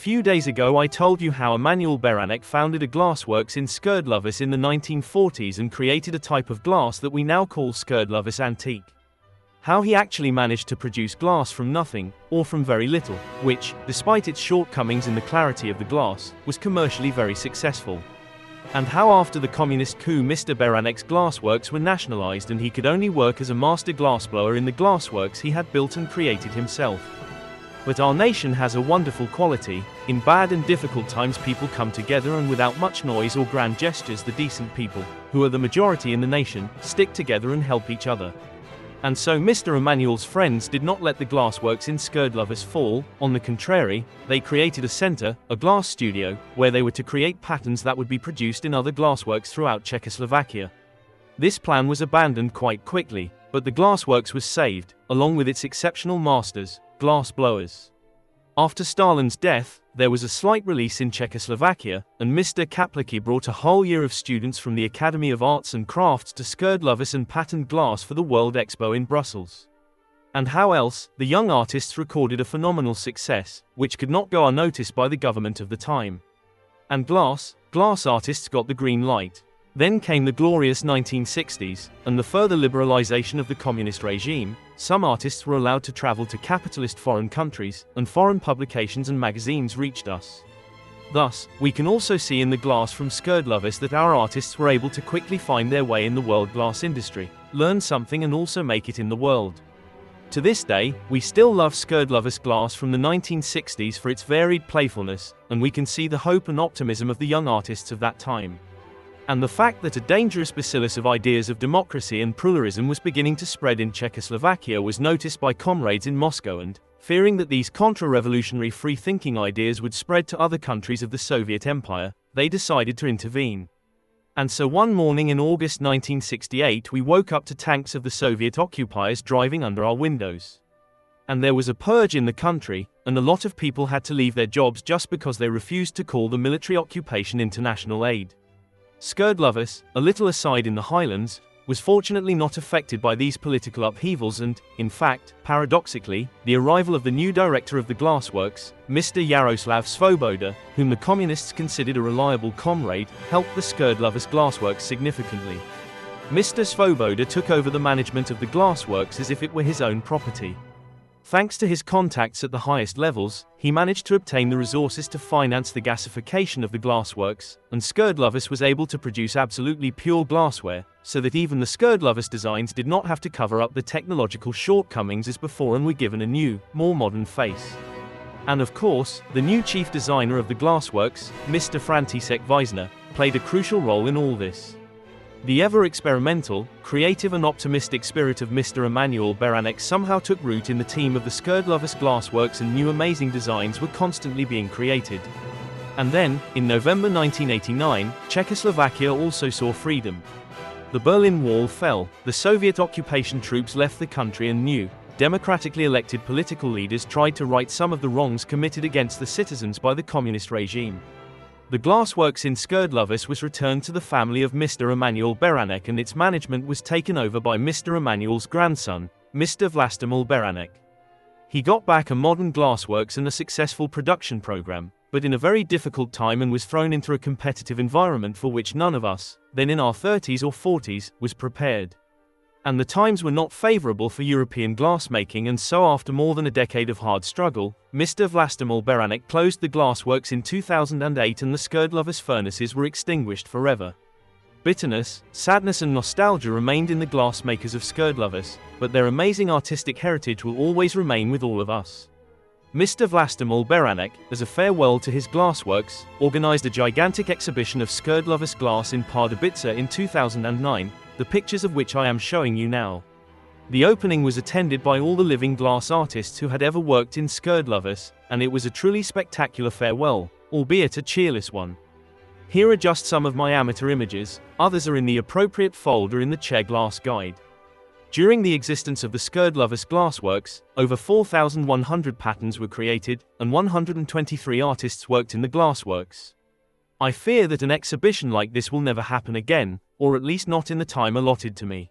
few days ago I told you how Emanuel Beranek founded a glassworks in Škrdlovice in the 1940s and created a type of glass that we now call Škrdlovice antique. How he actually managed to produce glass from nothing, or from very little, which, despite its shortcomings in the clarity of the glass, was commercially very successful. And how after the communist coup Mr. Beranek's glassworks were nationalized and he could only work as a master glassblower in the glassworks he had built and created himself. But our nation has a wonderful quality. In bad and difficult times people come together, and without much noise or grand gestures the decent people, who are the majority in the nation, stick together and help each other. And so Mr. Emanuel's friends did not let the glassworks in Škrdlovice fall. On the contrary, they created a center, a glass studio, where they were to create patterns that would be produced in other glassworks throughout Czechoslovakia. This plan was abandoned quite quickly, but the glassworks was saved, along with its exceptional masters, glass blowers. After Stalin's death, there was a slight release in Czechoslovakia, and Mr. Kaplicki brought a whole year of students from the Academy of Arts and Crafts to Škrdlovice and patterned glass for the World Expo in Brussels. And how else, the young artists recorded a phenomenal success, which could not go unnoticed by the government of the time. And glass artists got the green light. Then came the glorious 1960s, and the further liberalization of the communist regime. Some artists were allowed to travel to capitalist foreign countries, and foreign publications and magazines reached us. Thus, we can also see in the glass from Škrdlovice that our artists were able to quickly find their way in the world glass industry, learn something and also make it in the world. To this day, we still love Škrdlovice glass from the 1960s for its varied playfulness, and we can see the hope and optimism of the young artists of that time. And the fact that a dangerous bacillus of ideas of democracy and pluralism was beginning to spread in Czechoslovakia was noticed by comrades in Moscow, and, fearing that these contra-revolutionary free-thinking ideas would spread to other countries of the Soviet Empire, they decided to intervene. And so one morning in August 1968 we woke up to tanks of the Soviet occupiers driving under our windows. And there was a purge in the country, and a lot of people had to leave their jobs just because they refused to call the military occupation international aid. Škrdlovice, a little aside in the highlands, was fortunately not affected by these political upheavals and, in fact, paradoxically, the arrival of the new director of the glassworks, Mr. Jaroslav Svoboda, whom the communists considered a reliable comrade, helped the Škrdlovice glassworks significantly. Mr. Svoboda took over the management of the glassworks as if it were his own property. Thanks to his contacts at the highest levels, he managed to obtain the resources to finance the gasification of the glassworks, and Škrdlovice was able to produce absolutely pure glassware, so that even the Škrdlovice designs did not have to cover up the technological shortcomings as before and were given a new, more modern face. And of course, the new chief designer of the glassworks, Mr. František Wiesner, played a crucial role in all this. The ever-experimental, creative and optimistic spirit of Mr. Emanuel Beranek somehow took root in the team of the Škrdlovice glassworks, and new amazing designs were constantly being created. And then, in November 1989, Czechoslovakia also saw freedom. The Berlin Wall fell, the Soviet occupation troops left the country, and new, democratically elected political leaders tried to right some of the wrongs committed against the citizens by the communist regime. The glassworks in Škrdlovice was returned to the family of Mr. Emanuel Beranek, and its management was taken over by Mr. Emanuel's grandson, Mr. Vlastimil Beranek. He got back a modern glassworks and a successful production program, but in a very difficult time, and was thrown into a competitive environment for which none of us, then in our 30s or 40s, was prepared. And the times were not favorable for European glassmaking, and so after more than a decade of hard struggle, Mr. Vlastimil Beranek closed the glassworks in 2008 and the Škrdlovice furnaces were extinguished forever. Bitterness, sadness and nostalgia remained in the glassmakers of Škrdlovice, but their amazing artistic heritage will always remain with all of us. Mr. Vlastimil Beranek, as a farewell to his glassworks, organized a gigantic exhibition of Škrdlovice glass in Pardubice in 2009, the pictures of which I am showing you now. The opening was attended by all the living glass artists who had ever worked in Škrdlovice, and it was a truly spectacular farewell, albeit a cheerless one. Here are just some of my amateur images, others are in the appropriate folder in the Czech Glass Guide. During the existence of the Škrdlovice glassworks, over 4,100 patterns were created, and 123 artists worked in the glassworks. I fear that an exhibition like this will never happen again, or at least not in the time allotted to me.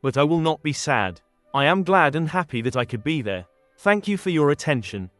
But I will not be sad. I am glad and happy that I could be there. Thank you for your attention.